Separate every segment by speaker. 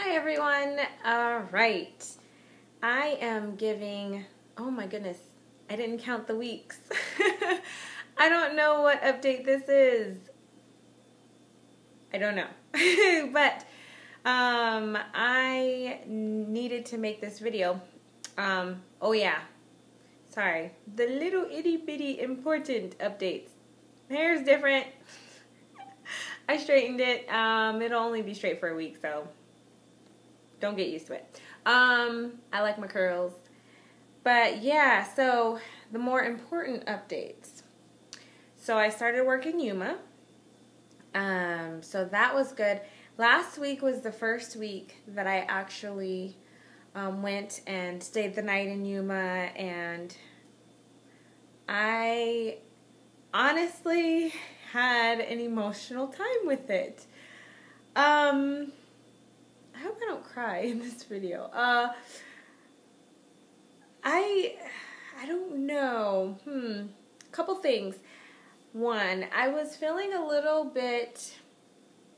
Speaker 1: Hi everyone. All right. I am giving, oh my goodness, I didn't count the weeks. I don't know what update this is. I don't know. But I needed to make this video. Oh yeah. Sorry. The little itty bitty important updates. Hair's different. I straightened it. It'll only be straight for a week, so don't get used to it. I like my curls. But yeah, so the more important updates. So I started working Yuma. So that was good. Last week was the first week that I actually went and stayed the night in Yuma, and I honestly had an emotional time with it. I hope I don't cry in this video. I don't know. Couple things. One, I was feeling a little bit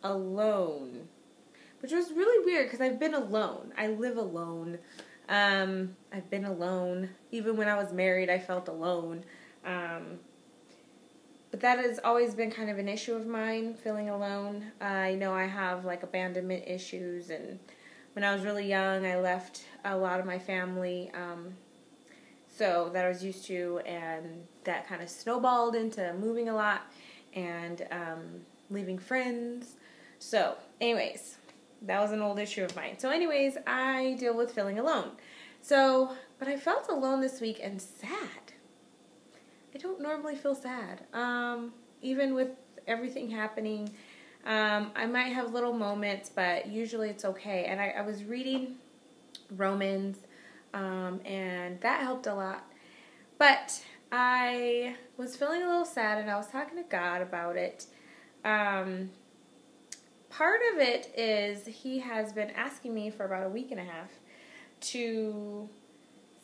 Speaker 1: alone, which was really weird because I've been alone. I live alone. I've been alone. Even when I was married, I felt alone. But that has always been kind of an issue of mine, feeling alone. I know I have like abandonment issues, and when I was really young, I left a lot of my family so that I was used to, and that kind of snowballed into moving a lot and leaving friends. So anyways, that was an old issue of mine. So anyways, I deal with feeling alone. So, but I felt alone this week and sad. I don't normally feel sad. Even with everything happening, I might have little moments, but usually it's okay. And I was reading Romans, and that helped a lot. But I was feeling a little sad, and I was talking to God about it. Part of it is He has been asking me for about a week and a half to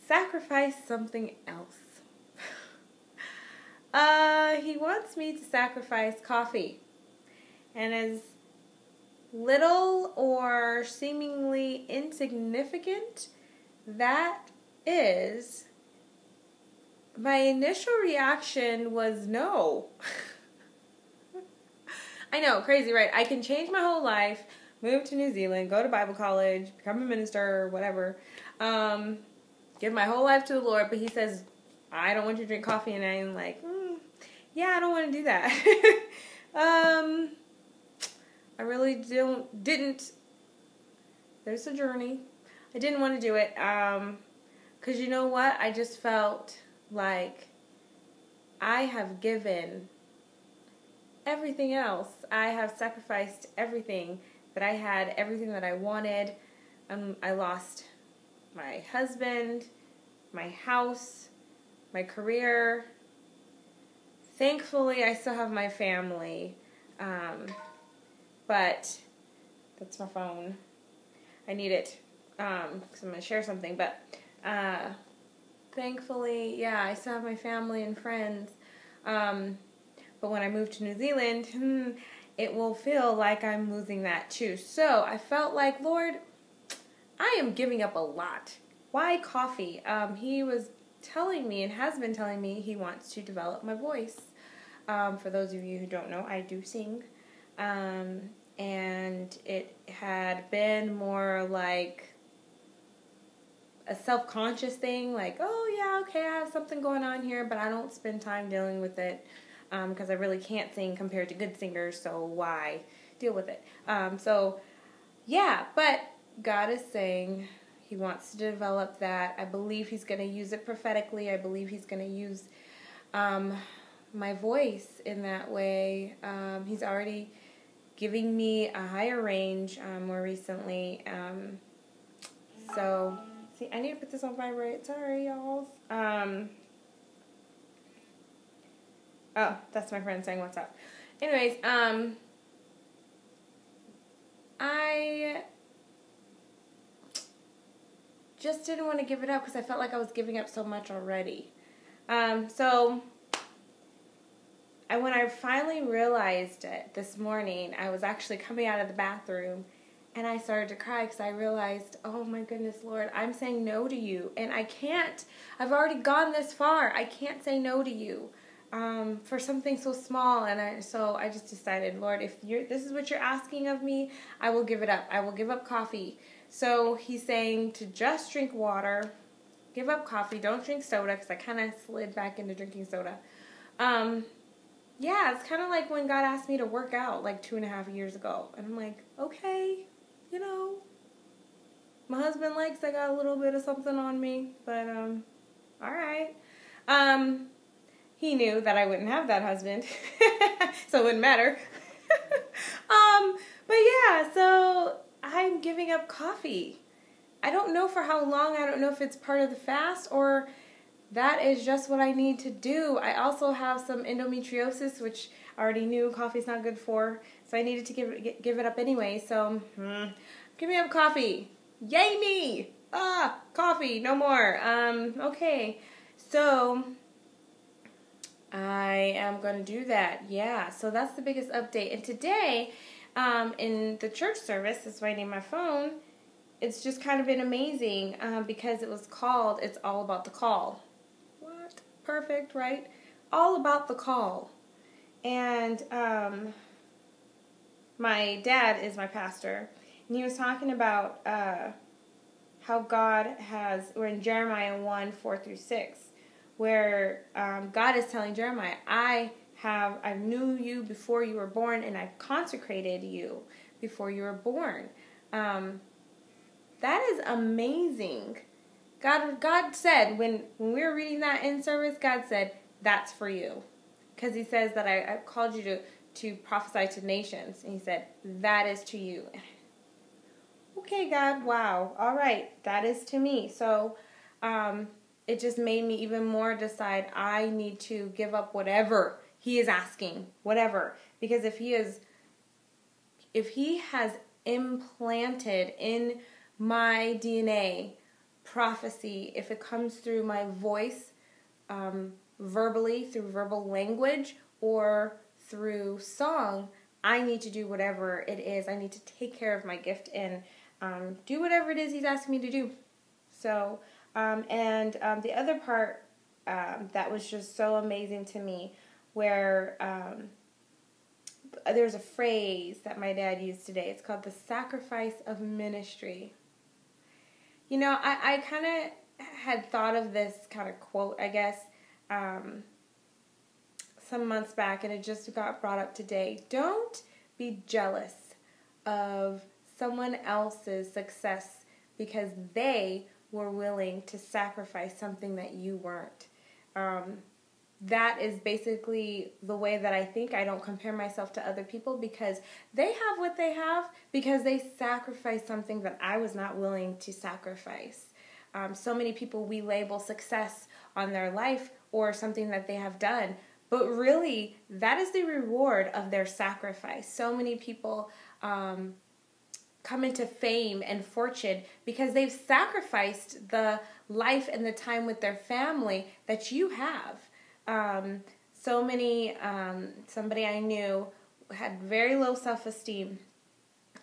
Speaker 1: sacrifice something else. He wants me to sacrifice coffee. And as little or seemingly insignificant that is, my initial reaction was no. I know, crazy, right? I can change my whole life, move to New Zealand, go to Bible college, become a minister, whatever, give my whole life to the Lord, but He says, I don't want you to drink coffee, and I'm like, yeah, I don't want to do that. I really didn't. There's a journey. I didn't want to do it. Because you know what? I just felt like I have given everything else. I have sacrificed everything that I had, everything that I wanted. I lost my husband, my house, my career. Thankfully, I still have my family, but that's my phone. I need it because I'm going to share something, but thankfully, yeah, I still have my family and friends, but when I move to New Zealand, it will feel like I'm losing that too. So I felt like, Lord, I am giving up a lot. Why coffee? He was telling me and has been telling me He wants to develop my voice. For those of you who don't know, I do sing. And it had been more like a self-conscious thing, like, oh yeah, okay, I have something going on here, but I don't spend time dealing with it because I really can't sing compared to good singers, so why deal with it? So yeah, but God is saying He wants to develop that. I believe He's going to use it prophetically. I believe He's going to use my voice in that way. He's already giving me a higher range more recently. So, see, I need to put this on vibrate. Sorry, y'all. Oh, that's my friend saying what's up. Anyways, I just didn't want to give it up because I felt like I was giving up so much already. So when I finally realized it this morning, I was actually coming out of the bathroom, And I started to cry because I realized, oh my goodness, Lord, I'm saying no to you. And I can't. I've already gone this far. I can't say no to you for something so small. And so I just decided, Lord, if this is what you're asking of me, I will give it up. I will give up coffee. So he's saying to just drink water, give up coffee, don't drink soda, because I kind of slid back into drinking soda. Yeah, it's kind of like when God asked me to work out like 2.5 years ago. And I'm like, okay, you know, my husband likes I got a little bit of something on me, but all right. He knew that I wouldn't have that husband, so it wouldn't matter. But yeah, so I'm giving up coffee. I don't know for how long. I don't know if it's part of the fast or that is just what I need to do. I also have some endometriosis, which I already knew coffee's not good for, so I needed to give it up anyway. So, giving up coffee. Yay me! Coffee, no more. Okay, so I am going to do that. Yeah, so that's the biggest update. And today, in the church service, that's why I need my phone, it's just kind of been amazing because it was called, It's All About the Call. What? Perfect, right? All about the call. And my dad is my pastor, and he was talking about how God we're in Jeremiah 1:4-6, where God is telling Jeremiah, I knew you before you were born, and I consecrated you before you were born. That is amazing. God said, when we were reading that in service, God said, that's for you. Because he says that I called you to prophesy to nations. And he said, that is to you. Okay, God, wow. All right, that is to me. So it just made me even more decide I need to give up whatever he is asking, whatever. Because if he has implanted in my DNA prophecy, if it comes through my voice, verbally, through verbal language, or through song, I need to do whatever it is. I need to take care of my gift and do whatever it is he's asking me to do. So, the other part that was just so amazing to me, where there's a phrase that my dad used today. It's called the sacrifice of ministry. You know, I kind of had thought of this kind of quote, I guess, some months back, and it just got brought up today. Don't be jealous of someone else's success because they were willing to sacrifice something that you weren't. That is basically the way that I think. I don't compare myself to other people because they have what they have because they sacrificed something that I was not willing to sacrifice. So many people, we label success on their life or something that they have done, but really that is the reward of their sacrifice. So many people come into fame and fortune because they've sacrificed the life and the time with their family that you have. Somebody I knew had very low self-esteem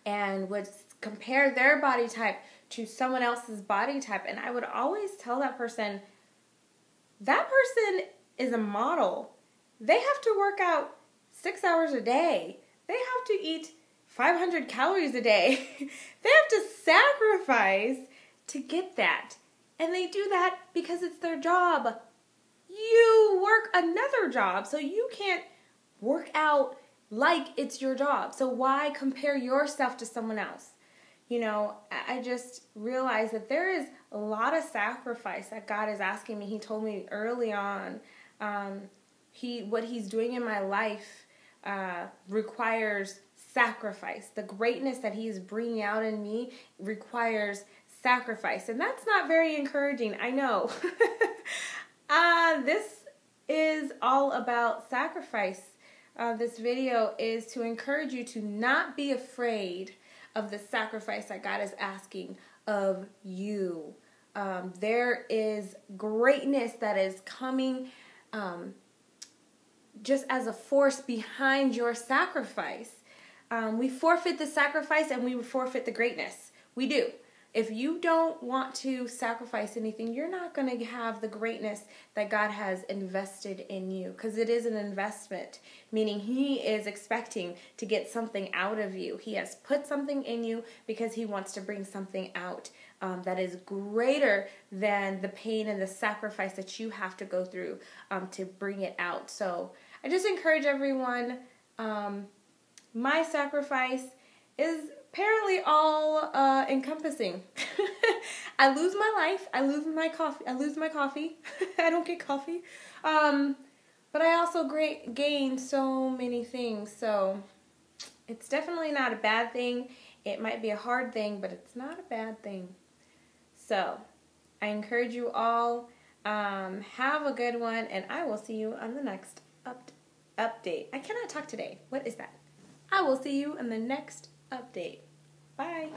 Speaker 1: and would compare their body type to someone else's body type. And I would always tell that person is a model. They have to work out 6 hours a day. They have to eat 500 calories a day. They have to sacrifice to get that. And they do that because it's their job. You work another job, so you can't work out like it's your job. So why compare yourself to someone else? You know, I just realized that there is a lot of sacrifice that God is asking me. He told me early on, what he's doing in my life requires sacrifice. The greatness that he is bringing out in me requires sacrifice. And that's not very encouraging, I know. This is all about sacrifice. This video is to encourage you to not be afraid of the sacrifice that God is asking of you. There is greatness that is coming just as a force behind your sacrifice. we forfeit the sacrifice and we forfeit the greatness. We do. If you don't want to sacrifice anything, you're not going to have the greatness that God has invested in you, because it is an investment, meaning He is expecting to get something out of you. He has put something in you because He wants to bring something out that is greater than the pain and the sacrifice that you have to go through to bring it out. So I just encourage everyone, my sacrifice is apparently all encompassing. I lose my life. I lose my coffee. I don't get coffee. But I also gain so many things. So it's definitely not a bad thing. It might be a hard thing, but it's not a bad thing. So I encourage you all, have a good one, and I will see you on the next update. I cannot talk today. What is that? I will see you in the next update. Bye.